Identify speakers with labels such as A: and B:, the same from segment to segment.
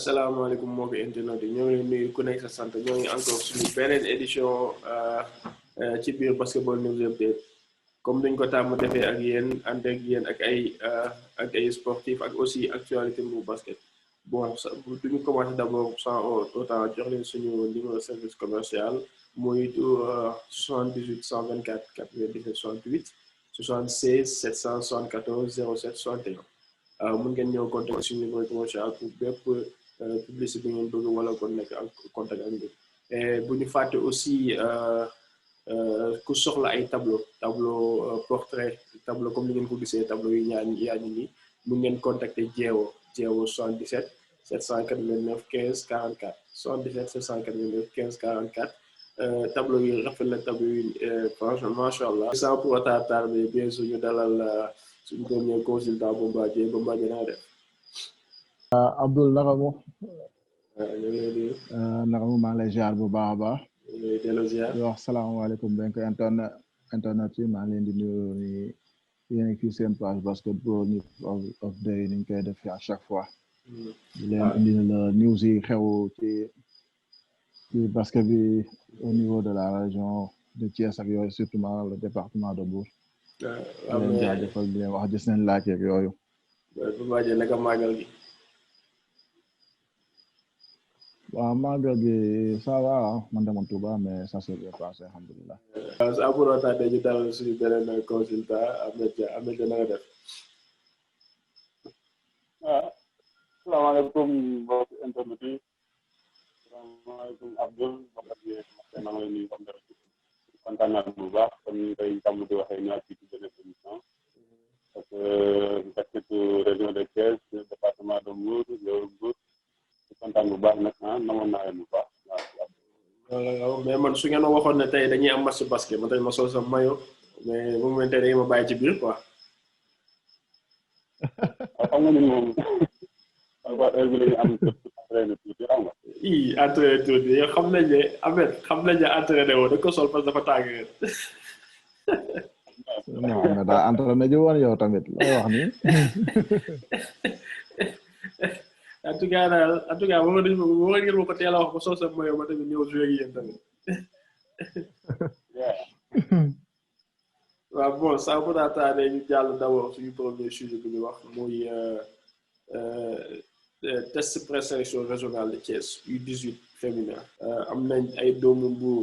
A: asalaamaaleykum mbokki internet yi ñoo ngi leen nuyu ku nekk sa sant ñoo ngi encore suñu beneen édition ci biir basketball news update comme dañ ko tàmm defee ak yéen ànd ak yéen ak ay sportif ak aussi actualité bu basket bon duñu commencé d'abord sans autant jox leen suñu numéro service commercial muy 78 124 97 68 76 774 07 61 mun ngeen ñëw contact suñu numéro commercial pour bépp publicité bi ngeen bëgg wala kon nekk ak contact ak ñun bu ñu fàtte aussi ku soxla ay tableau portrait tableau comme ni ngeen ko gisee tableau yu yaa ñu ni mun ngeen contacter jeewo 77 789 15 44 77 789 15 44 tableau yi rafet la tableau yi franchement macha allah sans pour autant tarder bien sûr ñu dalal suñu premier consultant Bombardier naa def
B: Abdoul naka mu
A: ñu ngi lay nuyu
B: naka mu maa ngi lay ziar bu baax a baax
A: ñu ngi lay delloo ziar
B: di wax salaamaaleykum benk internet yi maa ngi leen di nuyu ni yéen fii seen page basketball news of day ni ñu koy def à chaque fois di leen indi la news yi xew ci basket bi au niveau de la région de Thiès ak yooyu surtout le département de Mbour di leen jaajëfal di leen wax gis nañ laaj yeeg yooyu
A: Bombardier naka màggal gi
B: waaw màggal gi ça va man demoon Touba mais ça s'est bien passé alhamdulilah
A: sans pour autant dañu dalal suñu beneen consultant Ahmed Dia nanga def
C: salaamaaleykum mbokk internet yi salaamaaleykum Abdoul Bombardier maa ngi lay nuyu comme dara kontaan naa bu baax comme ni koy tàmm di waxee ñaar ci benn émission parce que basket région de Thiès département de Mbour Mbour kontaan bu baax nag namoon naa leen bu baax
A: waaw mais man su ngeen waxoon ne tey dañuy am match basket man tey ma sol sa maillot mais bu mu tey dañuy ma bàyyi ci biir quoi
C: xam nga ni moom encore heure bi la ñu am entraîné tuuti xam nga
A: entraîné tuuti yow xam nañ ne Ahmed xam nañ ne entraîné woo da ko sol parce que dafa tàng
B: non mais daa entraîné ji woon yow tamit lay wax ni
A: en tout cas daal en tout cas boo ngeen ma ko teel a wax ba sol sa maillot ma tamit ñëw joué ak yéen tamit waaw bon sans pour autant ñu jàll d'abord suñu premier sujet bi ñu wax muy test présélection régionale de Thiès U18 féminin am nañ ay doomu Mbour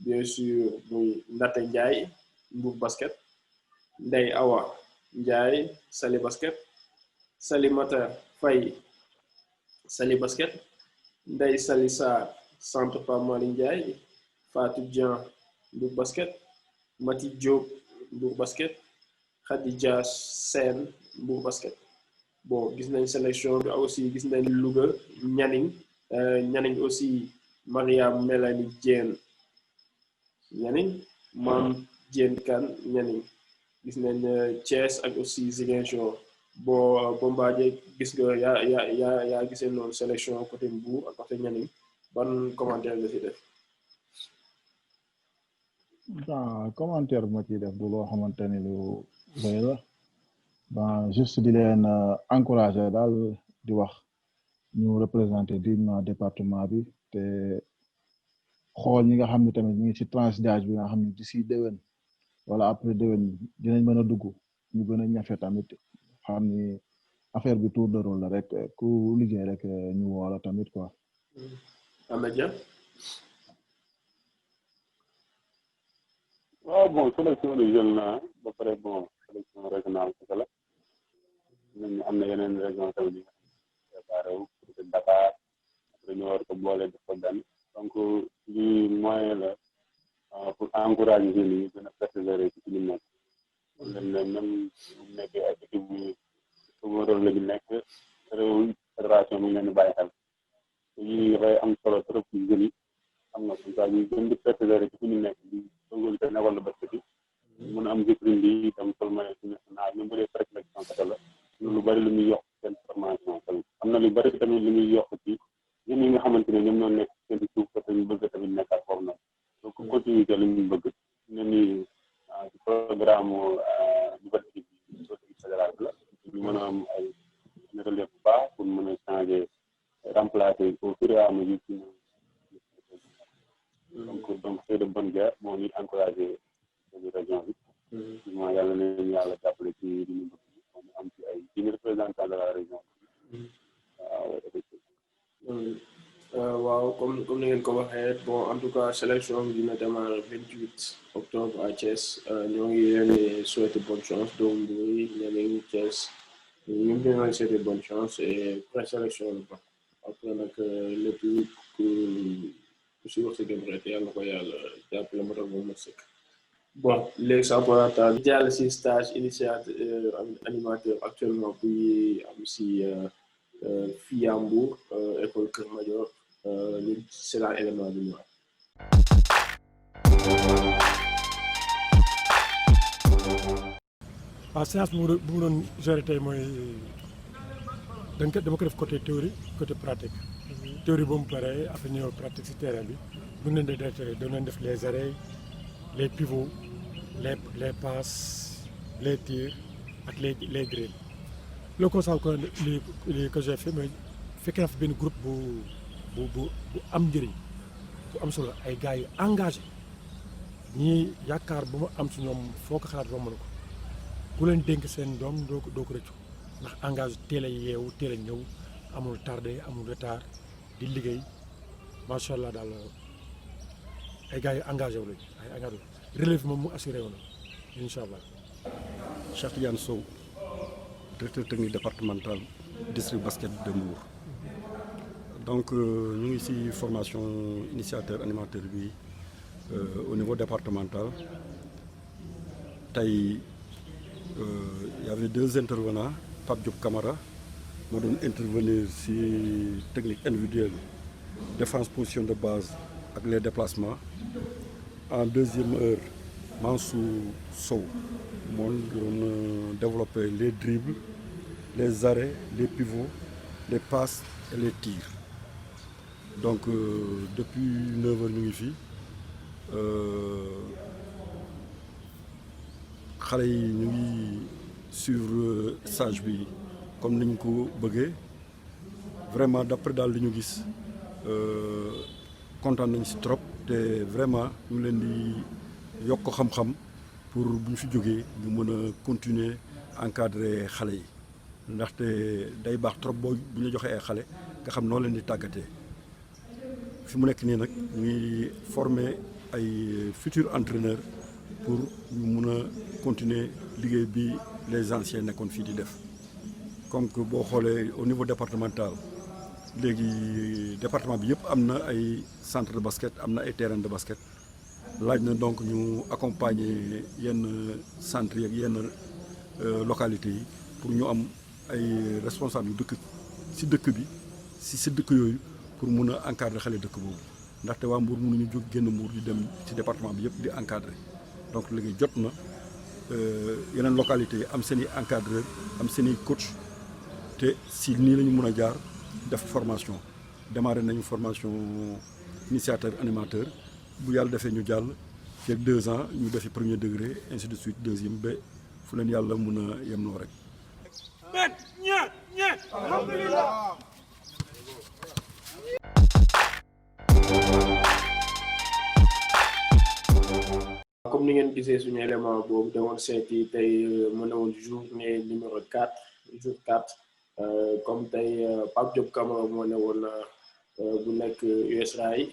A: bien sûr muy Ndate Ndiaye Mbour basket Ndeye Awa Ndiaye Sali basket Salimata Faye Sali basket Ndeye Sali Sarr centre Pape Malick Ndiaye Fatou Dian Mbour basket Mati Diop Mbour basket Khadija Sène Mbour basket bon gis nañ sélection bi aussi gis nañ Louga Nianing aussi Mariam Mélanie Diène Nianing Mam Diène Kane Nianing gis nañ Thiès ak aussi Ziguinchor bon Bombardier gis nga yaa gisee noonu sélection côté Mbour ak côté Nianing ban commentaire nga ci def
B: commentaire bu ma ciy def du loo xamante ni lu doy la ben juste di leen encourager daal di wax ñu représenter dignement département bi te xool ñi nga xam ne tamit ñu ngi ci tranche d'âge bi nga xam ne d'ici déwén wala après déwén dinañ mën a dugg ñu gën a ñafe tamit xam ni affaire bi tour de rôle la rek ku liggéey rek ñu woola tamit quoi.
A: Amadou
C: waaw bon sélection de jeunes la ba pare bon sélection régionale c'est la am na yeneen région tamit yi nga préparé wu pour Dakar après ñu war ko boole def ko benn donc lii moyen la pour encourager jeunes yi gën a persévérer ci ñu nekk leen ne même bu nekkee ay équipe bi sama rôle la ñu nekk réewul fédération mi ngi leen di bàyyi xel te yii dafay am solo trop ci jeunes yi xam nga comme ça ñu gën di persévérer ci ñu nekk di dogol te nekkoon la basket bi mën a am vitrine bi dem solmay ci national même bu dee présélection kese la lu bari lu muy yokk seen formation tamit am na lu bari tamit lu muy yokk ci yéen yi nga xamante ne ñoom ñoo nekk seen suuf te ñu bëgg tamit nekkaat foofu nag donc continuité la ñu bëgg ne ni ci programme nouvelle équipe bi fédérale bi la ñu mën a am ay relève bu baax pour mën a changer remplacer dañu yàlla jàppale ci li ñu bëgg ñu am ci ay 10 représentants de la région.
A: waaw comme ni ngeen ko waxee bon en tout cas sélection bi dina démarrer 28 octobre à Thiès ñoo ngi leen di souhaiter bonne chance doomu Ndoye ñeneen Thiès ñu ngi leen di souhaiter bonne chance et présélection bi ba après nag lépp ku si wax si gëm rek yàlla ko yàlla jàppale ma tax moom ma sëkk bon léegi sans pour autant jàll si stage initiateur animateur actuellement buy am si fii à Mbour école Kër Madior ñu c'est la élément bi ñu
D: waaw séance bu mu doon gérer tey mooy dama ko def côté théorie côté pratique théorie ba mu paree après ñëw pratique si terrain bi bu ñu leen di déterrer doon leen def les arrêts les pivots les passes les tirs ak les drills le constat que j'ai fait mooy fekkee na fa benn groupe bu am njëriñ bu am solo ay gars yu engagé ñii yaakaar bu ma am si ñoom foo ko xalaat romb na ko ku leen dénk seen doom doo ko rëccu ndax engagé teel a yeewu teel a ñëw amul tardé amul retard di liggéey macha allah daal ay gars yu engagé wu lañu ay engagé relève moom mu assuré wu na incha allah.
E: Cheikh Tidiane Sow directeur technique départemental district basket de Mbour. Donc ñu ngi ci formation initiateur animateur bi au niveau départemental tey y avait 2 intervenants Pape Diop Camara moo doon intervenir ci technique individuelle défense position de base ak les déplacements en deuxième heure Mansour Sow moo doon développer les dribbles les arrêts les pivots les passes et les tirs. Donc depuis 9 heures ñu ngi fii xale yi ñu ngi suivre stage bi comme ni ñu ko bëggee vraiment d'après daal li ñu gis kontaan nañ ci trop te vraiment ñu leen di yokk xam-xam pour bu ñu fi jógee ñu mën a continuer encadrer xale yi ndaxte day baax trop boo bu ñu joxee ay xale nga xam noo leen di tàggatee. fi mu nekk nii nag ñuy former ay futurs entraîneurs pour ñu mun a continuer liggéey bi les anciens nekkoon fii di def comme que boo xoolee au niveau départemental léegi département bi yëpp am na ay centre de basket am na ay terrain de basket laaj na donc ñu accompagner yenn centres yi ak yenn localités yi pour ñu am ay responsables yu dëkk ci dëkk bi ci dëkk yooyu pour mun a encadrer xale dëkk boobu ndaxte waa Mbour mënuñu jóg génn Mbour di dem ci département bi yëpp di encadrer donc léegi jot na yeneen localités yi am seen i encadreur am seen i coach te si nii la ñu mën a jaar def formation démarré nañu formation initiateur animateur bu yàlla defee ñu jàll fii ak 2 ans ñu defi premier degré ainsi de suite deuxième ba fu leen yàlla mun a yemloo rek. alhamdulillah.
A: comme ni ngeen gisee suñu élément boobu demoon seeti tey mu ne woon journée numéro 4 jour 4 comme tey Pape Diop Camara moo ne woon bu nekk USAID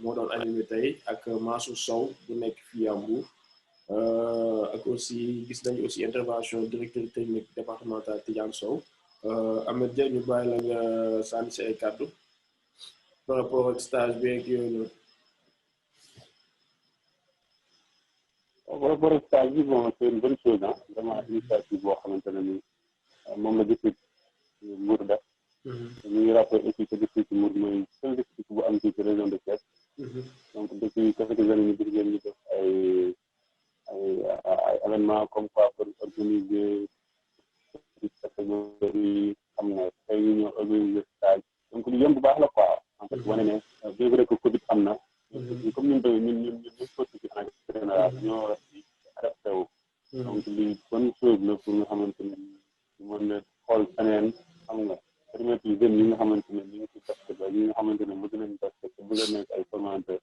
A: moo doon animé tey ak Mansour Sow bu nekk fii à Mbour ak aussi gis nañu aussi intervention directeur technique départemental Tidiane Sow Ahmed Dia ñu bàyyi la nga sànni si ay kàddu par rapport ak stage bi ak yooyu noonu.
C: par rapport ak stage bi bon c'est une bonne chose ah vraiment initiative boo xamante ne ni moom la district Mbour def. ñu ngi rappelé aussi que district Mbour mooy seul district bu am ci région de Thiès. donc depuis quelques années ñu gis ngeen ñu def ay événements comme quoi pour organiser catégorie xam nga tey ñu ñëw organiser stage donc lu yëm bu baax la quoi en fait wane ne bien vrai que Covid am na. comme ñun tamit ñun sportif en général ñoo war a ci adapté wu. donc lii bonne chose la pour nga xamante ne ñu mën a xool feneen xam nga permettre jeunes yi nga xamante ne ñu ngi ci basket ba ñi nga xamante ne bëgg nañ basket te bëgg nekk ay formateurs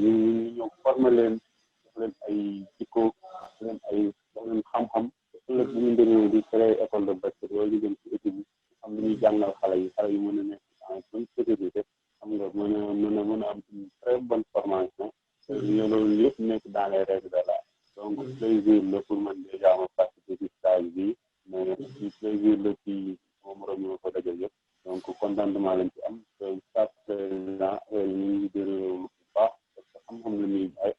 C: ñu ñëw former leen def leen ay jikko def leen ay def leen xam-xam mbir mi di créer école de basket wala ñu dem ci équipe bi xam lu ñuy jàngal xale yi mën a nekk en bonne sécurité xam nga mën a am une très bonne formation loolu yëpp nekk dans les règles de l'art donc plaisir la pour man déjà ma participer ci stage bi mais ci plaisir la ci moom moroom ñu ko dajal yëpp donc contentement lañ ci am chaque président ñu ngi déroulé bu baax parce que xam-xam la ñuy jaay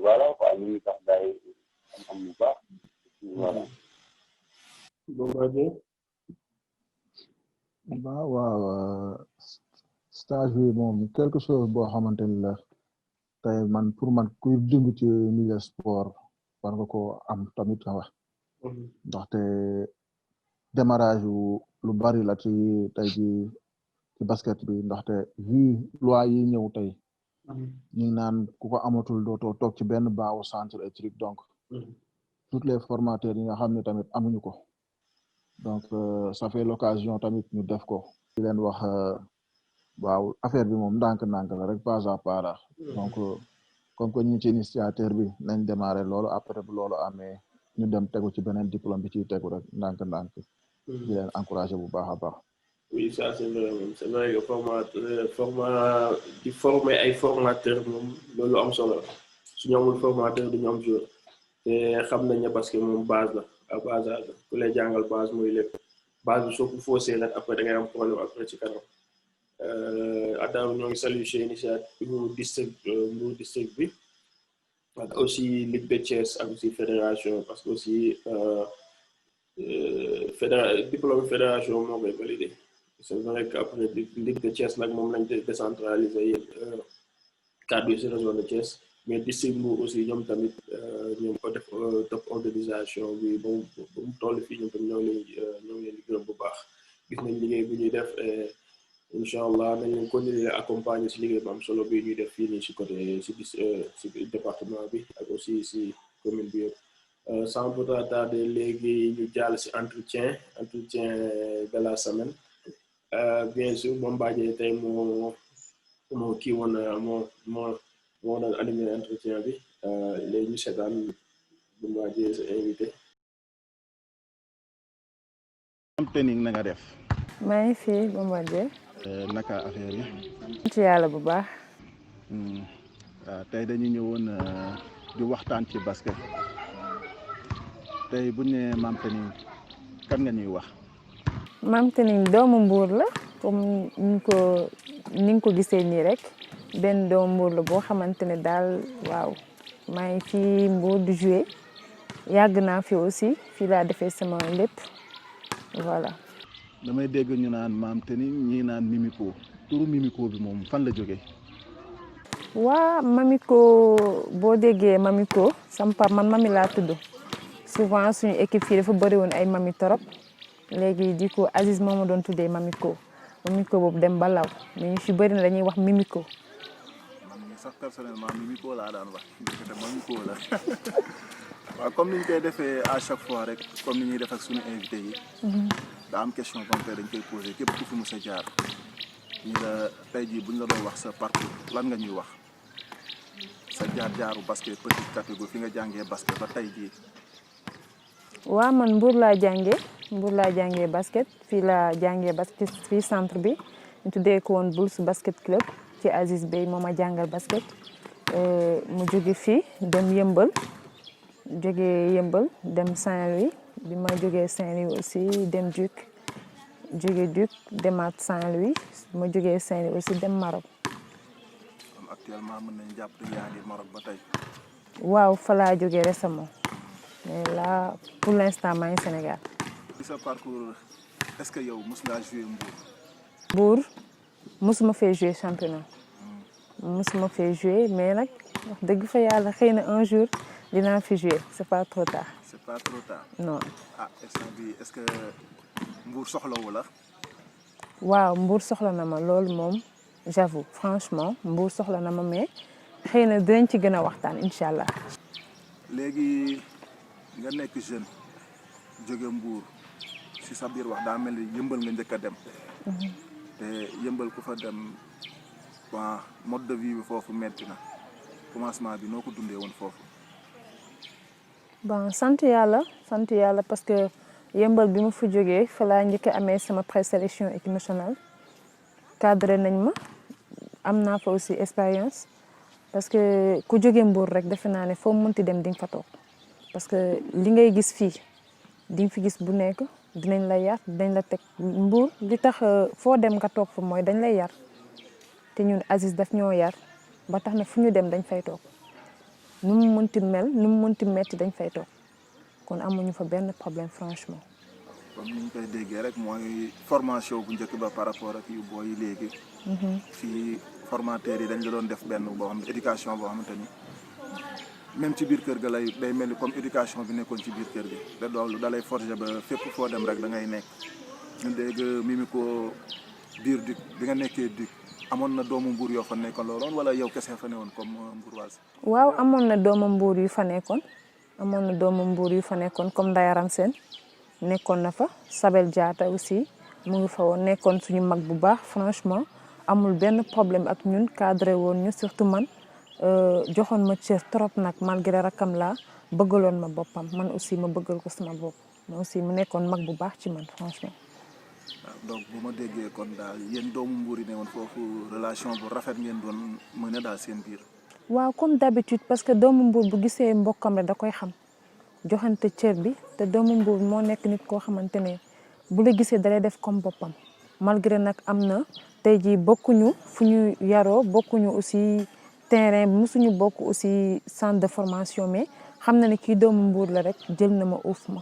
C: voilà quoi ñu ngi tax daay xam-xam bu baax voilà.
B: waaw stage bi moom quelque chose boo xamante ni la tey man pour man kuy dund ci milieu sport war nga ko am tamit wax ndaxte démarrage lu bari la ci tey ci basket bi ndaxte vu loi yi ñëw tey ñu ngi naan ku ko amatul dootoo toog ci benn baawu centre et truc donc toutes les formateurs yi nga xam ne tamit amuñu ko donc ça fait l'occasion tamit ñu def ko di leen wax waaw affaire bi moom ndànk-ndànk la rek pas à pas donc comme que ñu ci initiateur bi nañ démarrer loolu après bu loolu amee ñu dem tegu ci beneen diplôme bi ciy tegu rek ndànk-ndànk di leen encourager bu baax a baax.
A: Oui, ça c'est vrai que format di former ay formateur moom loolu am solo su ñu amul formateur du ñu am joueur te xam nañ ne parce que moom base la à base âge ku lay jàngal base mooy lépp base bi soo ko faussé nag après da ngay am problème après ci kanam Adam ñoo ngi saluer initiative Mbour district bi ak aussi Ligue de Thiès ak aussi fédération parce que aussi diplôme fédération moo koy validé c'est vrai que après Ligue de Thiès nag moom lañ décentralisé cadre yi ci région de Thiès mais district Mbour aussi ñoom tamit ñoom ko def top organisation bi ba mu toll fii ñoom tamit ñoo ngi leen di gërëm bu baax gis nañ liggéey bu ñuy def incha allah nañ leen continuer accompagner ci liggéey bu am solo bi ñuy def fii nii ci côté ci département bi ak aussi ci commune bi yëpp sans pour tarder léegi ñu jàll ci entretien de la semaine bien sûr moom Mbadji tey moo kii woon moo doon animé entretien bi léegi ñu seetaan bu Mbadji sa invité.
B: am training na nga def.
F: maa ngi fi Bombardier.
B: naka affaire yi.
F: ci yàlla bu baax.
B: waaw tey dañu ñëwoon di waxtaan ci basket tey bu ñu nee Mame Tening kan nga ñuy wax.
F: Mame Tening doomu Mbour la comme ni nga ko gisee nii rek benn doomu Mbour la boo xamante ne daal waaw maa ngi fi Mbour di jouer yàgg naa fi aussi fii laa defee sama lépp voilà.
B: damay dégg ñu naan Mame Tening ñii naan Mimiko turu Mimiko bi moom fan la jógee.
F: waa Mamiko boo déggee Mamiko sama papa man mami laa tudd souvent suñu équipe fii dafa bëri woon ay mami torop léegi di ko Aziz moo ma doon tuddee Mamiko boobu dem ba law mais ñu fi bëri na dañuy wax Mimiko.
B: man sax personnellement Mimiko laa daan wax te Mamiko la waaw comme ni ñu koy defee à chaque fois rek comme ni ñuy def ak suñu invité yi. daa am question comme dañ koy posé képp ku fi mës a jaar ñu la tey jii buñ la doon wax sa parcours lan nga ñuy wax sa jaar-jaaru basket petite catégorie fi nga jàngee basket ba tey jii.
F: waaw man Mbour laa jàngee basket fii laa jàngee basket fii centre bi ñu tuddee ko woon Bulls basket club ci Aziz Bey moo ma jàngal basket mu jóge fii dem Yëmbal dem Saint-Louis bi ma jógee Saint-Louis aussi dem Duc demaat Saint-Louis ma jógee Saint-Louis aussi dem Maroc.
B: actuellement mën nañu jàpp ne yaa ngi Maroc ba tey.
F: waaw fa laa jógee récemment mais là pour l'instant maa ngi Sénégal.
B: ci sa parcours est-ce que yow mos ngaa jouer
F: Mbour mosuma fee jouer championnat mosuma fee jouer mais nag wax dëgg fa yàlla xëy na un jour dinaa fi jouer c'est pas trop tard.
B: c'est pas trop tard.
F: non.
B: ah instant bi est-ce que Mbour soxlawu la.
F: waaw Mbour soxla na ma loolu moom j'avoue franchement Mbour soxla na ma mais xëy na dinañ ci gën a waxtaan incha allah.
B: léegi nga nekk jeune jóge Mbour si sa biir wax daa mel ni Yëmbal nga njëkk a dem. te Yëmbal ku fa dem waa mode de vie bi foofu metti na commencement bi noo ko dundee woon foofu.
F: bon sant yàlla parce que yëmbal bi ma fa jógee fa laa njëkk a amee sama présélection équipe nationale cadré nañ ma am naa fa aussi expérience parce que ku jógee Mbour rek defe naa ne foo mënti dem di nga fa toog parce que li ngay gis fii di nga fi gis bu nekk dinañ la yar dinañ la teg Mbour li tax foo dem nga toog fa mooy dañ lay yar te ñun Aziz daf ñoo yar ba tax na fu ñu dem dañ fay toog nu mu mënti mel nu mu mënti metti dañ fay toog kon amuñu fa benn problème franchement.
G: comme ni ñu koy déggee rek mooy formation bu njëkk ba par rapport ak yu booy yi léegi. fii formateurs yi dañ la doon def benn boo xam ne éducation boo xamante ni même ci biir kër ga lay day mel ni comme éducation bi nekkoon ci biir kër gi te loolu da lay forger ba fépp foo dem rek da ngay nekk ñu dégg Mimiko biir Duc bi nga nekkee Duc amoon na doomu Mbour yoo fa nekkoon looloon wala yow kese fa newoon comme Mbourwaas.
F: waaw amoon na doomu Mbour yu fa nekkoon comme Ndayaram Sène nekkoon na fa Sabel Diatta aussi mu ngi fa woon nekkoon suñu mag bu baax franchement amul benn problème ak ñun cadré woon ñu surtout man joxoon ma cër trop nag malgré rakam laa bëggaloon ma boppam man aussi ma bëggal ko sama bopp ma aussi mu nekkoon mag bu baax ci man franchement.
G: donc bu ma déggee kon daal yéen doomu Mbour yi ne woon foofu relation bu rafet ngeen doon mën a daal seen biir.
F: waaw comme d'habitude parce que doomu Mbour bu gisee mbokkam rek da koy xam joxante cër bi te doomu Mbour moo nekk nit koo xamante ne bu la gisee dalay def comme boppam malgré nag am na tey jii bokkuñu fu ñu yaroo bokkuñu aussi terrain musuñu bokk aussi centre de formation mais xam na ne kii doomu Mbour la rek jël na ma uuf ma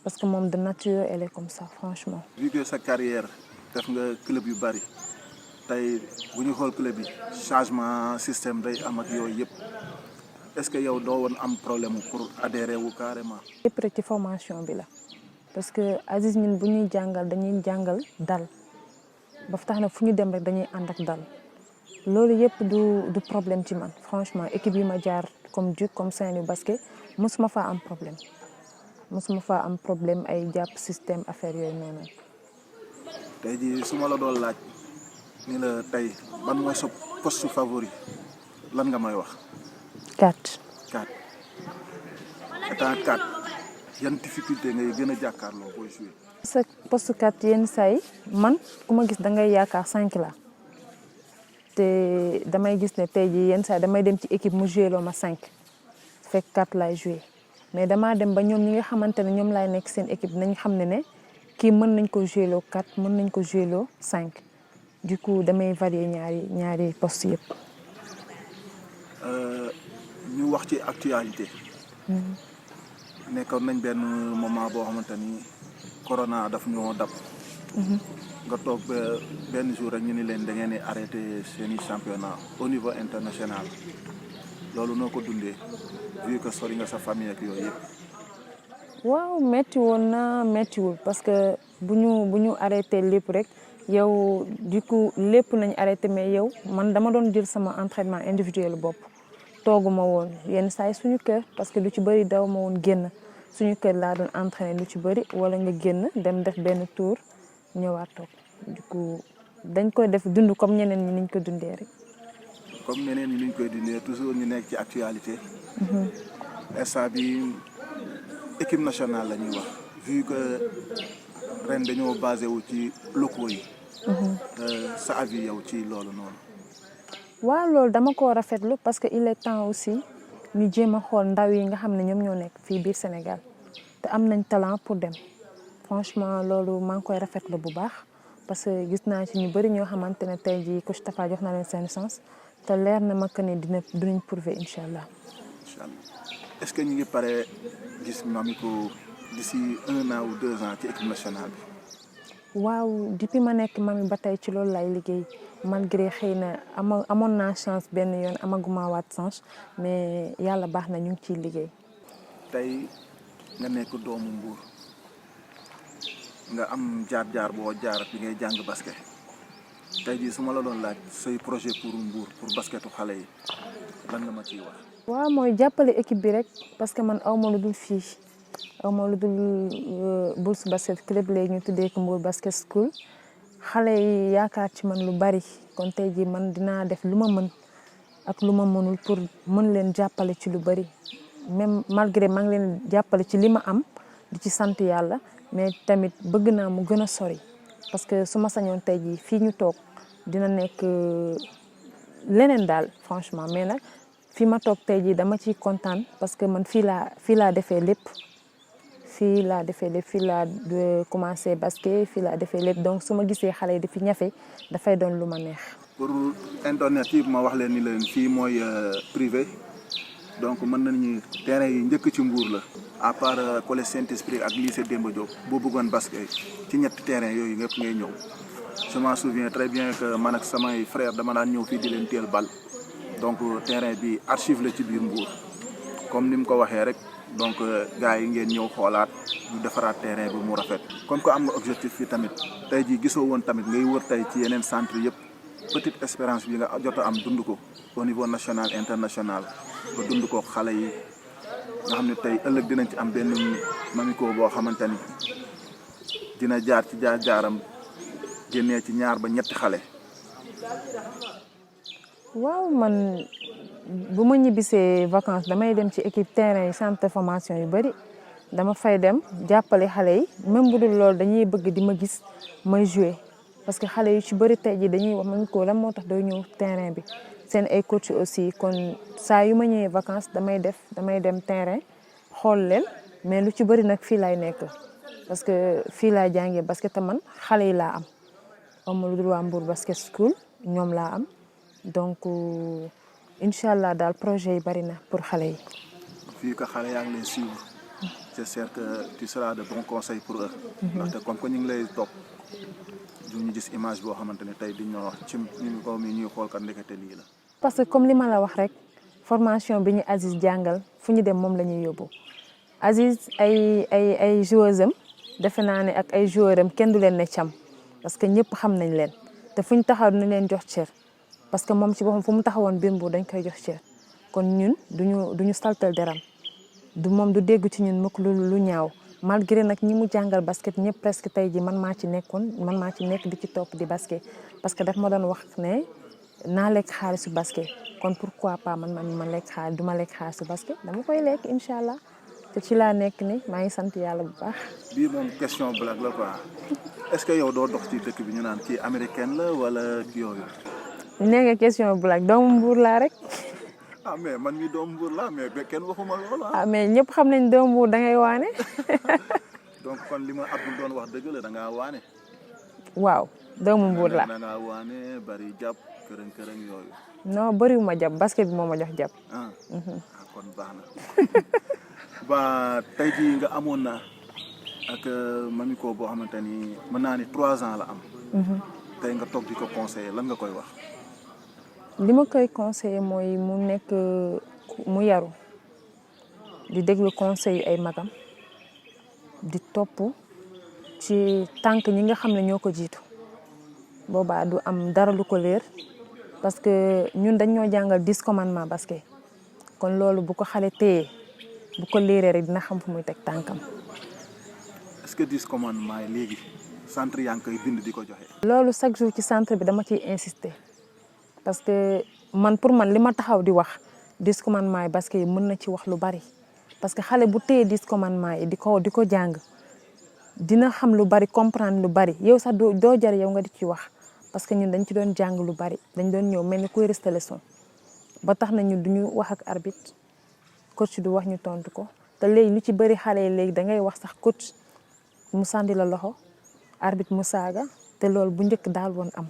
F: parce que moom de nature elle est comme ça franchement.
G: vu que sa carrière def nga club yu bari tey bu ñu xool club yi changement système day am ak yooyu yëpp est-ce que yow doo woon am problème pour adhérer wu carrément.
F: lépp rek ci formation bi la parce que Aziz ñun bu ñuy jàngal dañuy jàngal dal ba tax na fu ñu dem rek dañuy ànd ak dal loolu yëpp du problème ci man franchement équipe yi ma jaar comme Duc comme Saint-Louis basket mosuma faa am problème ay jàpp système affaire yooyu noonu.
G: tey jii su ma la doon laaj ni la tey ban mooy sa poste favori lan nga may wax.
F: 4.
G: étant 4 yan difficulté ngay gën a jàkkaarloo booy jouer.
F: sa poste 4 yenn saa yi man ku ma gis da ngay yaakaar 5 la te damay gis ne tey jii yenn saa yi damay dem ci équipe mu joué loo ma 5 fekk 4 laay joué mais damaa dem ba ñoom ñi nga xamante ne ñoom laay nekk seen équipe nañ xam ne kii mën nañ ko joué loo 4 mën nañ ko joué loo 5 du coup damay varier ñaari poste yëpp.
G: ñu wax ci actualité. nekkoon nañ benn moment boo xamante ni corona daf ñoo dab. nga toog ba benn jour rek ñu ni leen da ngeen di arrêté seeni championnat au niveau international loolu noo ko dundee vu que sori nga sa famille ak yooyu yëpp.
F: waaw métti woon na méttiwul parce que bu ñu arrêté lépp rek yow du coup lépp nañ arrêté mais yow man dama doon jël sama entraînement individuel bopp. tooguma woon yenn saa yi suñu kër parce que lu ci bëri daw ma woon génn suñu kër laa doon entraîné lu ci bëri wala nga génn dem def benn tour ñëwaat toog du coup dañ koy def dund comme ñeneen ñi niñ ko dundee rek.
G: comme ñeneen ñi niñ koy dundee toujours ñu nekk ci actualité. instant bi équipe nationale la ñuy wax vu que ren dañoo basé wu ci locaux yi. sa avis yow ci loolu noonu.
F: waaw loolu dama ko rafetlu parce que il est temps aussi ñu jéem a xool ndaw yi nga xam ne ñoom ñoo nekk fii biir Sénégal te am nañ talent pour dem franchement loolu maa ngi koy rafetlu bu baax parce que gis naa ci ñu bëri ñoo xamante ne tey jii coach Tafa jox na leen seen chance te leer na ma que ne dinañ prouver incha allah.
G: incha allah est-ce que ñu ngi pare gis Mamiko d'ici 1 an ou 2 ans ci équipe nationale bi.
F: waaw depuis ma nekk mami ba tey ci loolu laay liggéey. malgré xëy na amoon naa chance benn yoon amaguma waat chance mais yàlla baax na ñu ngi ciy liggéey.
G: tey nga nekk doomu Mbour nga am jaar-jaar boo jaar bi ngay jàng basket tey jii su ma la doon laaj say projet pour Mbour pour basketu xale yi lan nga ma ciy wax.
F: waaw mooy jàppale équipe bi rek parce que man aw ma lu dul fii aw ma lu dul Bulls basket club léegi ñu tuddee ko Mbour basket school. xale yi yaakaar ci man lu bari kon tey jii man dinaa def lu ma mën ak lu ma mënul pour mën leen jàppale ci lu bari même malgré maa ngi leen jàppale ci li ma am di ci sant yàlla mais tamit bëgg naa mu gën a sori parce que su ma sañoon tey jii fii ñu toog dina nekk leneen daal franchement mais nag fi ma toog tey jii dama ciy kontaan parce que man fii laa defee lépp fii laa commencé basket fii laa defee lépp donc su ma gisee xale yi di fi ñafe dafay doon lu ma neex.
G: pour internet yi ma wax leen ni leen fii mooy privé donc mën nañu terrain yi njëkk ci Mbour la à part collège Saint-Esprit ak lycée Demba Diop boo bëggoon basket ci ñetti terrain yooyu yëpp ngay ñëw je m'en souviens très bien que man ak samay frère dama daan ñëw fii di leen teel bal donc terrain bi archive la ci biir Mbour comme ni mu ko waxee rek donc gars yi ngeen ñëw xoolaat ñu defaraat terrain bi mu rafet comme que am nga objectif fii tamit tey jii gisoo woon tamit ngay wër tey ci yeneen centre yëpp petite expérience bi nga jot a am dund ko au niveau national international ba dund ko xale yi nga xam ne tey ëllëg dinañ ci am benn mamiko boo xamante ni dina jaar ci jaar-jaaram génnee ci ñaar ba ñetti xale.
F: waaw man bu ma ñibbisee vacances damay dem ci équipe terrain yi centre de formation yu bari dama fay dem jàppale xale yi même bu dul loolu dañuy bëgg di ma gis may jouer parce que xale yu ci bari tey ji dañuy wax mamiko lan moo tax doo ñëw terrain bi seen ay coach aussi kon saa yu ma ñëwee vacances damay dem terrain xool leen mais lu ci bari nag fii laay nekk parce que fii laay jàngee basket te man xale yi laa am lu dul waa Mbour basket school ñoom laa am donc incha allah daal projet yi bari na pour xale yi.
G: fii que xale yaa ngi lay suivre j'espère que tu seras de bons conseils pour eux. ndaxte comme que ñu ngi lay topp ñu gis image boo xamante ne tey diñu wax ci ñu ko mi ñuy xool kat ndekete lii la.
F: parce que comme li ma la wax rek formation bi ñu Aziz jàngal fu ñu dem moom la ñuy yóbbu Aziz ay joueurs am defe naa ne ak ay joueurs am kenn du leen ne cam parce que ñëpp xam nañ leen te fu ñu taxaw dinañ leen jox cër parce que moom ci boppam fu mu taxawoon biir Mbour dañ koy jox cër kon ñun duñu saltal deram du moom du dégg ci ñun mukk lu ñaaw malgré nag ñi mu jàngal basket ñëpp presque tey ji man maa ci nekk di ci topp di basket parce que daf ma doon wax ne naa lekk xaalisu basket kon pourquoi pas man lekk xaalis du ma lekk xaalisu basket dama koy lekk incha allah te ci laa nekk ni maa ngi sant yàlla bu baax.
G: bii moom question blague la quoi est-ce que yow doo dox ci dëkk bi ñu naan kii américaine la wala yooyu.
F: nee nga question blague doomu Mbour laa rek.
G: ah mais man mi doomu Mbour laa mais kenn waxuma loolu
F: ah mais ñëpp xam nañ doomu Mbour da ngay waane.
G: donc kon li ma Abdou doon wax dëgg la da ngaa waane.
F: waaw doomu Mbour laa.
G: da ngaa waane bari jàpp kërën yooyu.
F: non bëriwuma jàpp basket bi moo ma jox jàpp.
G: kon baax na. ba tey jii nga amoon na ak mamiko boo xamante ni mën naa ni 3 ans la am. tey nga toog di ko conseiller lan nga koy wax.
F: li ma koy conseiller mooy mu nekk mu yaru di déglu conseil ay magam di topp ci tànk ñi nga xam ne ñoo ko jiitu boobaa du am dara lu ko leer parce que ñun dañ ñoo jàngal 10 commandements basket kon loolu bu ko xale téye bu ko leeree rek dina xam fu muy teg tànkam.
G: est-ce que 10 commandements yi léegi centre yaa ngi koy bind di ko joxe.
F: loolu chaque jour ci centre bi dama ciy insister parce que man pour man li ma taxaw di wax 10 commandements yi basket yi mën na ci wax lu bari parce que xale bu téye 10 commandements yi di ko jàng dina xam lu bari comprendre lu bari yow sax doo jar yow nga di ci wax parce que ñun dañ ci doon jàng lu bari dañ doon ñëw mel ni kuy resté leçon ba tax na ñun duñu wax ak arbitre coach du wax ñu tontu ko te léegi lu ci bari xale yi léegi da ngay wax sax coach mu sànni la loxo arbitre mu saaga te loolu bu njëkk daal woon am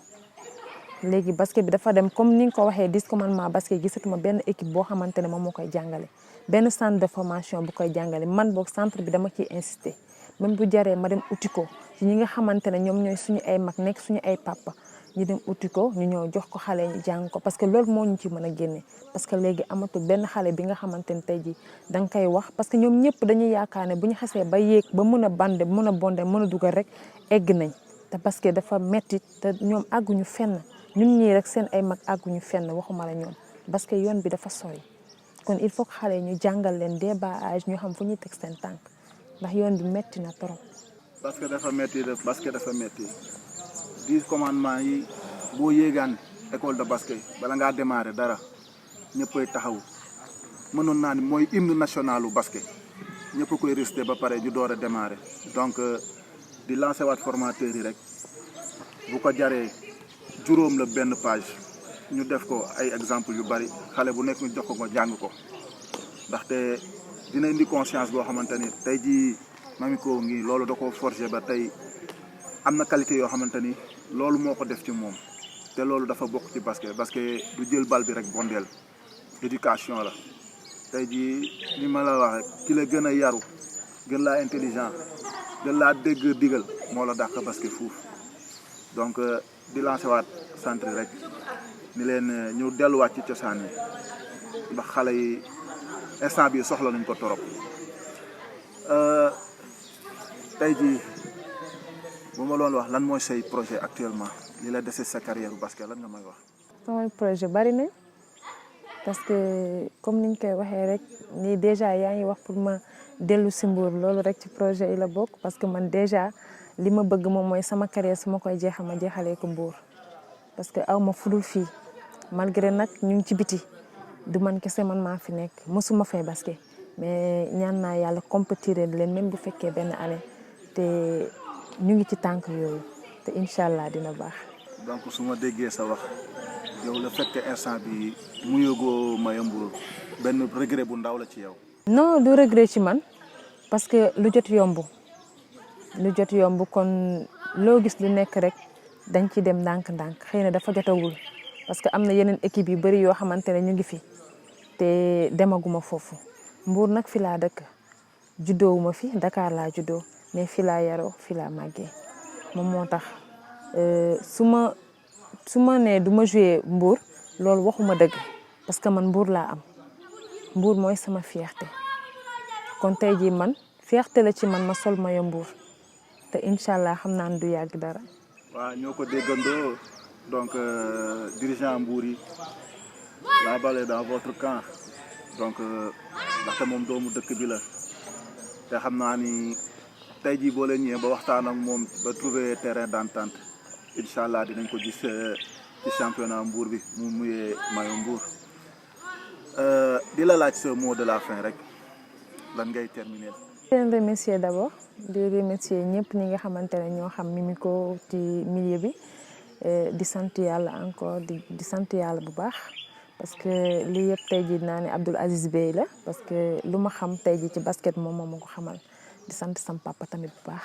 F: léegi basket bi dafa dem comme ni nga ko waxee 10 commandements basket gisatuma benn équipe boo xamante ne moom moo koy jàngale benn centre de formation bu koy jàngale man boog centre bi dama ciy insister même bu jaree ma dem uti ko ci ñi nga xamante ne ñoom ñooy suñu ay mag nekk suñu ay papa ñu dem uti ko ñu ñëw jox ko xale ñu jàng ko parce que loolu moo ñu ci mën a génne parce que léegi amatul benn xale bi nga xamante ne tey jii da nga koy wax parce que ñoom ñëpp dañuy yaakaar ne bu ñu xasee ba yéeg ba mën a bande mën a bonde mën a dugal rek egg nañ te parce que dafa metti te ñoom àgguñu fenn ñun ñii rek seen ay mag àgguñu fenn waxuma la ñoom parce que yoon bi dafa sori kon il faut que xale ñu jàngal leen dès bas âge ñu xam fu ñuy teg seen tànk ndax yoon bi metti na trop.
G: parce que dafa metti 10 commandements yi boo yéegaan école de basket bala ngaa démarrer dara ñëppay taxaw mënoon naa ni mooy hymne nationalu basket ñëpp a koy resté ba pare ñu door a démarrer donc di lancé waat formateurs yi rek bu ko jaree juróom la benn page ñu def ko ay exemple yu bari xale bu nekk ñu jox ko nga jàng ko ndaxte dina indi conscience boo xamante ni tey jii Mamiko ngi loolu da ko forger ba tey am na qualité yoo xamante ni loolu moo ko def ci moom te loolu dafa bokk ci basket du jël bal bi rek bondeel éducation la tey jii li ma la wax rek ki la gën a yaru gën laa intelligent gën laa dégg digal moo la dàq basket fuuf donc di lancé waat centre rek ni leen ñu delluwaat ci cosaan yi ndax xale yi instant bi soxla nañ ko torop tey jii bu ma doon wax lan mooy say projet actuellement li la dese sa carrière bu basket lan nga may wax.
F: samay projet bari nañ parce que comme niñ koy waxee rek nii déjà yaa ngi wax pour ma dellu si Mbour loolu rek ci projet yi la bokk parce que man déjà li ma bëgg moom mooy sama carrière su ma koy jeexal ma jeexalee ko Mbour parce que aw ma fudul fii malgré nag ñu ngi ci biti du man kese man maa fi nekk mësuma fay basket mais ñaan naa yàlla compétir leen même bu fekkee benn année te ñu ngi ci tànk yooyu te incha allah dina baax.
G: donc su ma déggee sa wax yow la fekk instant bi mu yëgoo Maya Mbour benn regret bu ndaw la ci yow.
F: non du regret ci man parce que lu jot yomb kon loo gis lu nekk rek dañ ci dem ndànk-ndànk xëy na dafa jotawul parce que am na yeneen équipe yu bari yoo xamante ne ñu ngi fi te demaguma foofu Mbour nag fi laa dëkk juddoowuma fi Dakar laa juddoo mais fi laa yaroo fi laa màggee moom moo tax su ma nee du ma joué Mbour loolu waxuma dëgg parce que man Mbour laa am Mbour mooy sama fierté kon tey jii man fierté la ci man ma sol maillot Mbour te incha allah xam naa ne du yàgg dara.
G: waaw ñoo ko déggandoo donc dirigeant Mbour yi la balle est dans votre camp donc ndaxte moom doomu dëkk bi la te xam naa ni tey jii boo leen ñëwee ba waxtaan ak moom ba trouver terrain d'entente incha allah dinañ ko gis ci championnat Mbour bi mu muyee maillot Mbour di la laaj sa mot de la fin rek lan ngay terminer.
F: di leen remercier d'abord di remercier ñëpp ñi nga xamante ne ñoo xam Mimiko ci milieu bi di sant yàlla encore di sant yàlla bu baax parce que lii yëpp tey jii naa ne Abdoul Aziz Bey la parce que lu ma xam tey jii ci basket moom moo ma ko xamal di sant sam papa tamit bu baax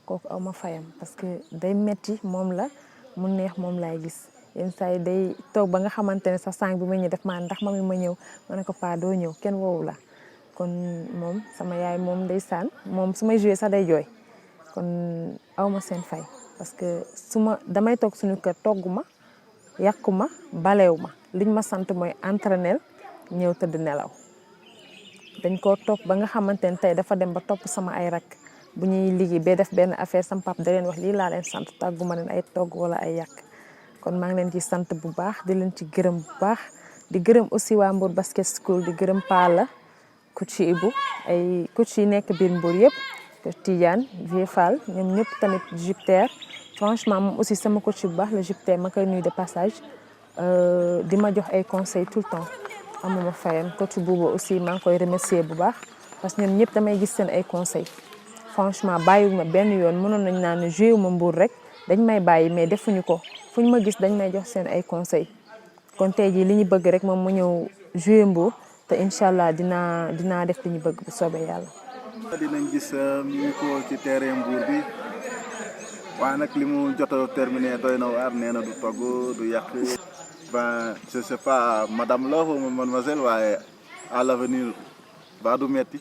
F: kooku aw ma fayam parce que day metti moom la mu neex moom laay gis yenn saa yi day toog ba nga xamante ne sa sang bi ma ñëw def maa ndax ma ñëw ma ne ko paa doo ñëw kenn woowu la kon moom sama yaay moom ndeysaan moom su may joué sax day jooy kon aw ma seen fay parce que damay toog suñu kër toggu ma yàqu ma balew ma liñ ma sant mooy entraîner ñëw tëdd nelaw dañ koo topp ba nga xamante ne tey dafa dem ba topp sama ay rak bu ñuy liggéey ba def benn affaire sama pap da leen wax lii laa leen sant tàggu ma leen ay togg wala ay yàq kon maa ngi leen ci sant bu baax di leen ci gërëm bu baax di gërëm aussi waa Mbour basket school di gërëm Pala coach Ibou ay coach yi nekk biir Mbour yëpp coach Tidiane Vieux Fall ñoom ñëpp tamit Jupiter franchement moom aussi sama coach bu baax la Jupiter ma koy nuyu de passage di ma jox ay conseils tout le temps amuma fayam coach Bouba aussi maa ngi koy remercier bu baax parce que ñoom ñëpp damay gis seen ay conseils franchement bàyyiwuma benn yoon mënoon nañ naan ne joué wu ma Mbour rek dañ may bàyyi mais defuñu ko fu ñu ma gis dañ may jox seen ay conseils kon tey jii li ñu bëgg rek moom mu ñëw joué Mbour te incha allah dinaa def li ñu bëgg bu soobee yàlla.
G: dinañ gis Mimiko ci terrain Mbour bi waaye nag li mu jot a terminé doy na waar nee na du togg du yàq ben je sais pas madame la ou mademoiselle waaye à l'avenir ba du metti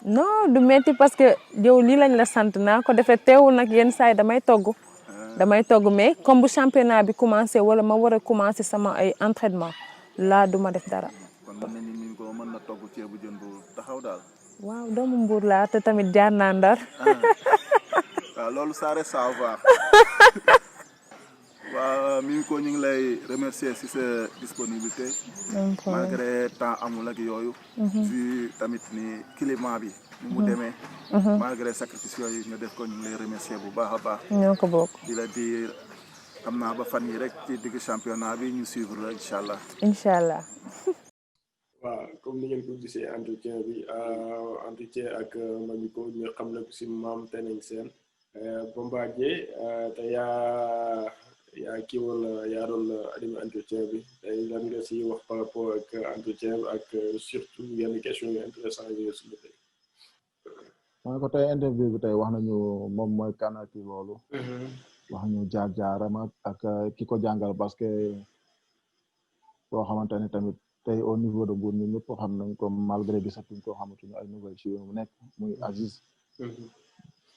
F: non du metti parce que yow lii lañ la sant naa ko defee teewul nag yenn saa yi damay togg mais comme bu championnat bi commencé wala ma war a commencé sama ay entraînement laa du ma def dara.
G: kon mën nañu ni ko mën na togg ceebu jën bu taxaw daal.
F: waaw doomu Mbour laa te tamit jaar naa Ndar.
G: waaw loolu ça reste à voir. waaw Mimiko ñu ngi lay remercier ci sa disponibilité. malgré temps amul ak yooyu. vu tamit ni climat bi. ni mu demee. malgré sacrifice yooyu nga def ko ñu ngi lay remercier bu baax a baax.
F: ñoo ko bokk.
G: di la di xam naa ba fan yi rek ci digg championnat bi ñu suivre la incha allah.
F: incha allah.
A: waaw comme ni ngeen ko gisee entretien ak Mamiko ñu xam na ko si Mame Teneng Sène Bombardier te yaa kii woon yaa doon animé entretien bi tey lan nga si wax par rapport ak entretien bi ak surtout yenn question yu intéressant yi nga soulevé.
B: maa ko tey interview bi tey wax nañu moom mooy kan ak loolu. wax ñu jaar-jaaram ak ki ko jàngal parce que boo xamante ne tamit tey au niveau de Mbour ñun ñëpp xam nañ ko malgré bi sax ñu ko xamatuñu ay nouvelles ci mu nekk muy Aziz.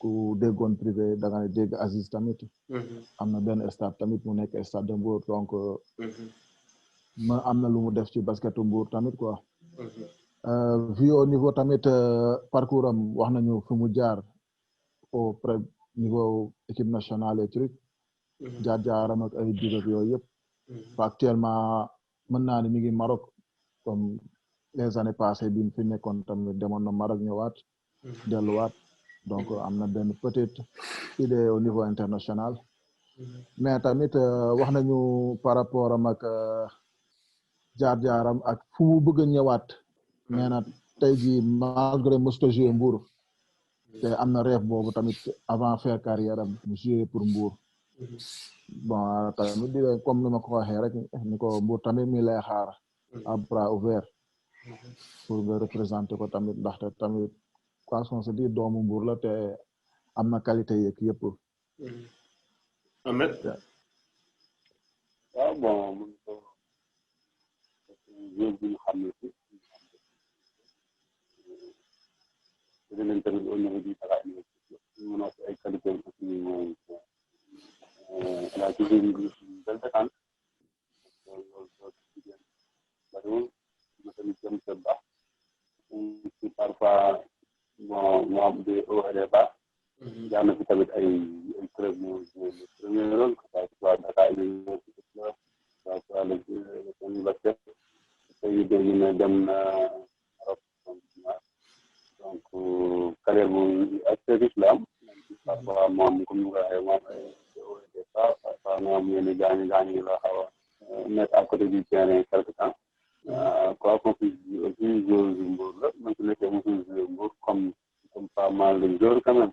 B: ku déggoon privé da nga dégg Aziz tamit. am na benn stade tamit mu nekk stade de Mbour donc. ma am na lu mu def ci basketu Mbour tamit quoi. vu au niveau tamit parcours am wax nañu fu mu jaar au près niveau équipe nationale et truc. jaar-jaaram ak ay dig ak yooyu yëpp. actuellement mën naa ni mi ngi Maroc comme les années passées bi fi nekkoon tamit demoon na Maroc ñëwaat. delluwaat. donc am na benn peut-être idée au niveau international mais tamit wax nañu par rapport am ak jaar-jaaram ak fu mu bëgg a ñëwaat nee na tey jii malgré mësta jouer Mbour te am na rêve boobu tamit avant faire carrière am mu jouer pour Mbour bon tamit di comme ni ma ko waxee rek ni ko Mbour tamit mi lay xaar à bras ouverts pour nga représenter ko tamit ndaxte tamit quoi qu'on se dit doomu Mbour la te am na qualité yeeg yëpp.
A: Ahmed.
C: waaw bon mun ko yóbbu bu ñu xam ne si dinañ tamit au niveau du Dakar Université mun a ay qualité aussi mooy elle a toujours une belle détente loolu bariwul na tamit jëm sa baax parfois bon mu am des hauts et des bas. jaar na fi tamit ay club mu premier rôle que ça soit Dakar Université soit le basket tey dégg na dem na Maroc donc carrière bu assez riche la am parfois moom comme ni nga waxee moom ay hauts et des bas parfois moom yenn gaañu la xaw a mettre à côté du terrain quelque temps quoi qu'on puisse dire aussi joueur du Mbour la man su nekkee mosul jouer Mbour comme pas mal de joueurs quand même.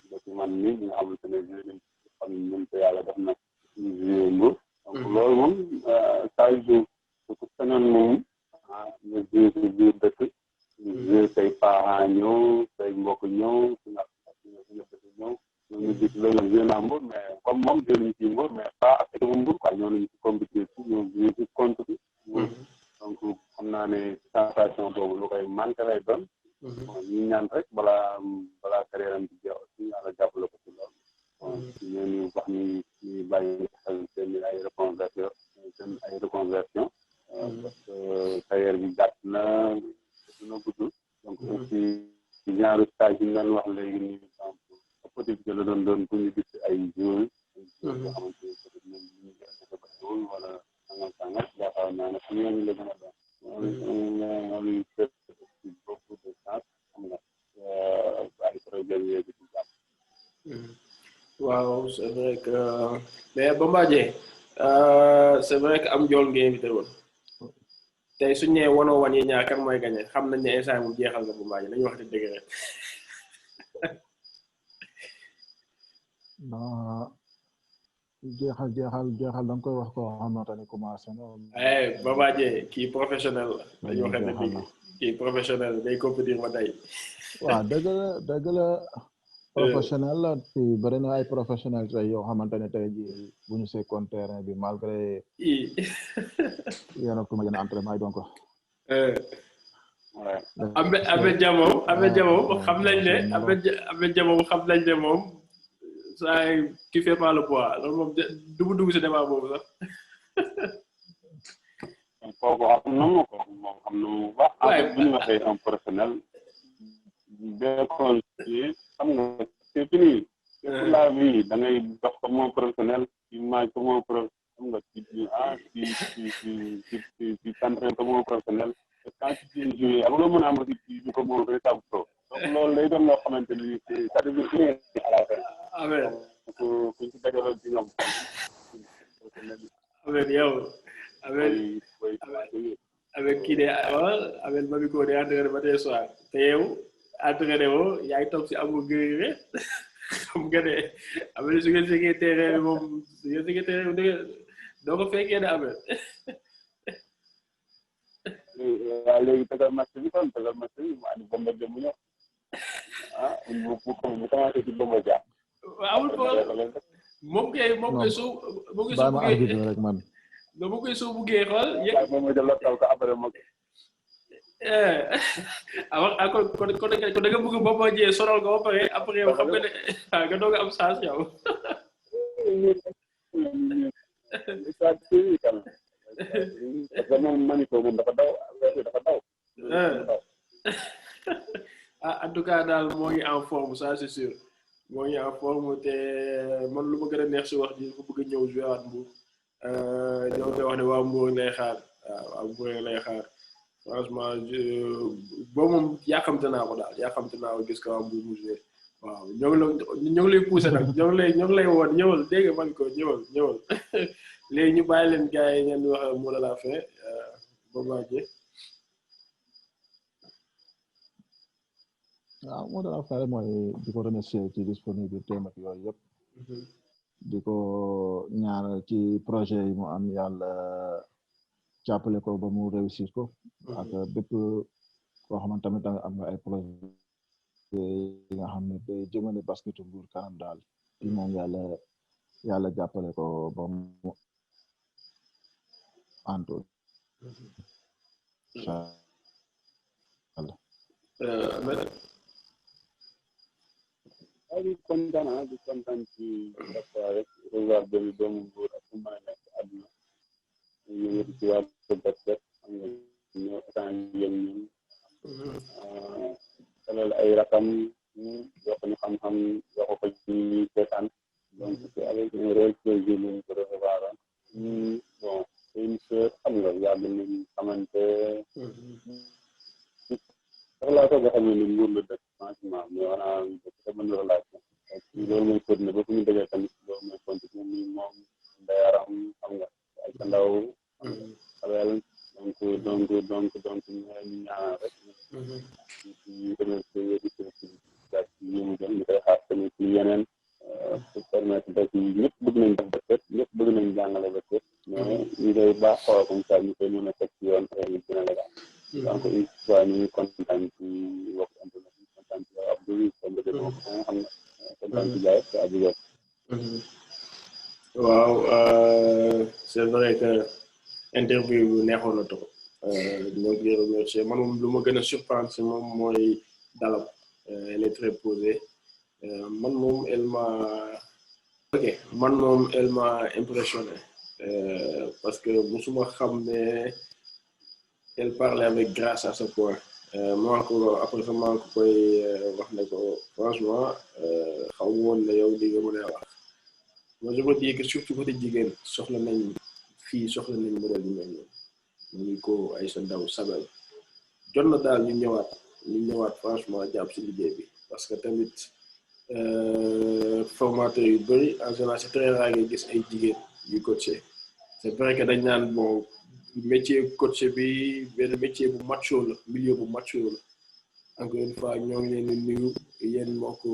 C: parce que man mii nga xamante ne joué nañ xam ñun te yàlla def na ñu joué Mbour. donc loolu moom saa yu jóg su feneen moom nga joué si biir dëkk ñu joué say parents ñëw say mbokk ñëw su nga dëkk ñëw ñu gis loolu nag joué naa Mbour mais comme moom joué nañ ci Mbour mais pas ak équipe Mbour quoi ñoo nañ ci compétition ñoo joué ci contre bi donc xam naa ne sensation boobu lu koy manqué lay doon. ñu ñaan rek balaa carrière am di jeex aussi yàlla jàppale ko ci loolu. ñooñu wax ni bàyyi xel seen ay reconversion parce que carrière bi gàtt na dina gudd. donc aussi genre stage yi ñu doon wax léegi nii exemple possibilité la doon pour ñu gis ay joueurs. yoo xamante ne peut-être ñoom ñu ngi gën a bëriwul wala sàngat yaakaar naa ne xam ñooñu la gën a doon. loolu beaucoup de chance xam nga ay projet yooyu ci jàpp.
A: waaw c'est vrai que mais Bombardier c'est vrai que am njool nga invité woon tey suñu nee 101 yi ñaar kan mooy gagné xam nañ ne instant mu jeexal nga Bombardier nañu wax dëgg rek.
B: non jeexal da nga koy wax ko xamante ne commencé na.
A: Bombardier kii professionnel la. dañu wax dëgg kii professionnel day compétir ba tey.
B: waaw dëgg la professionnel la fii bëri na ay professionnel tey yoo xamante ne tey jii bu ñu sekkoon terrain bi malgré yéen a ko ma gën a entraînement donc.
A: Ahmed Diamo xam nañ ne Ahmed Diamo xam nañ ne moom saa qui fait pas le poids loolu moom dugg si débat boobu sax.
C: kooku xam na ma ko moom xam na mu baax. en fait bu ñu waxee un professionnel. béykat yi xam nga c'est fini. pour la vie da ngay dox comme un professionnel ci maaj comme un professionnel xam nga ci t'entraînes comme un professionnel te quand tu es joué ak loo mën a am rek ci comme un véritable pro. donc loolu lay doon loo xamante ni ça devient fini à la fin.
A: Amen.
C: donc kuñ ci dajaloon ci ñoom.
A: Amen yow. avec kii de Amel Mamiko day entraîné ba tey soir te yow entraîné woo yaa ngi toog si amul gërëre xam nga ne Amel su ngeen fekkee terrain bi moom su ngeen fekkee terrain bi doo ko fekkee ne Amel.
C: waaw léegi tëgal match bi kon tëgal match bi mu andi Bombardier mu ñëw ah bu commencé ci Bombardier.
A: waaw amul problème moom kay soo buggee
B: rek man.
A: moom koy soo buggee xool.
C: waaw moom mooy jël taw ko après moom.
A: kon da nga bëgg Bombardier sonal ko ba pare après yow xam nga ne nga doog a am chance yow.
C: parce que moom Manico moom dafa daw.
A: En tout cas daal moo ngi en forme ça c'est sûr moo ngi en forme te man lu ma gën a neex si wax ji dafa bëgg a ñëw joué waat Mbour ñoo koy wax ne waa Mbour lay xaar waaw Mbour lay xaar franchement boobu moom yàqamte naa ko daal yàqamte naa ko gis ko waa Mbour mu joué waaw ñoo ngi lay poussé nag ñoo ngi lay woon ñëwal dégg nga man ko ñëwal léegi ñu bàyyi leen gars yi ngeen wax mot de la fin Bombardier.
B: waaw moo dana fare mooy di ko remercier ci disponibilité ak yooyu yëpp di ko ñaanal ci projet yi mu am yàlla jàppale ko ba mu réussir ko ak bépp koo xamante tamit am nga ay projet yi nga xam ne day jëmale basketu Mbour kanam daal di ñaan yàlla jàppale ko ba mu anto
A: inchallah
C: di kontaan ci rek revoir doomu Mbour ak fu mën a nekk àdduna ñu ngi ci wàllu basket xam nga ñoo étant yéen ñun dalal ay rakam yokk ñu xam-xam yokk ko ci seetaan donc c'est avec un réel plaisir ñu ko recevoir bon c'est une sœur xam nga yàgg nañ xamante laa ko xam ne ni Mbour la dëkk franchement mais on a une très bonne relation loolu mooy continué ba fu ñu dajee tamit loolu mooy continué ni moom ndayaram xam nga ay sa ndaw xaleel donc ñu ñaanal rek ñu remercier yéen yi mu jëm ñu koy xaar tamit ci yeneen pour permettre dëkk yi ñëpp bëgg nañ def basket ñëpp bëgg nañ jàngale basket mais ñu koy baax xool comme ça ñu koy mën a teg ci yoon yi gën a légal donc une fois ñu ngi kontaan ci wax internet yi kontaan ci Abdou comme de moom xam nga kontaan ci Jaay te Abdou
A: waaw c'est vrai que interview bi neexoon na trop ñoo ngi remercier man moom lu ma gën a surprendre si moom mooy dalam elle est très posée man moom elle m'a impressionné parce que musuma xam ne elle parlait avec grâce à ce point maa ko après maa ko koy wax ne ko franchement xaw woon na yow li nga mën a wax moi je veux dire que surtout côté jigéen soxla nañ modèle yu mel noonu ñu ko ay sa ndaw sabel jot na daal ñu ñëwaat franchement jàpp si liggéey bi parce que tamit formateur yu bëri en général c'est très rare nga gis ay jigéen yu coaché c'est vrai que dañ naan bon métier coach bi benn métier bu macho la milieu bu macho la encore une fois ñoo ngi leen di nuyu yéen moo ko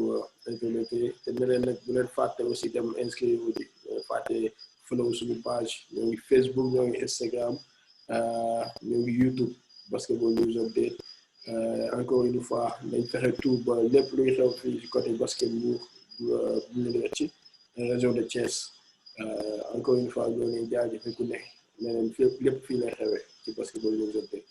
A: implémenté te ne leen nag bu leen fàtte aussi dem inscrire wu di fàtte follow suñu page ñoo ngi Facebook ñoo ngi Instagram ñoo ngi YouTube Basketball News Update encore une fois dañ fexe tout ba lépp luy xew fii ci côté basket bu ñu leen ci région de Thiès encore une fois ñoo ngi jaajëfal ku ne leneen lépp fii lay xewee ci Basketball News Update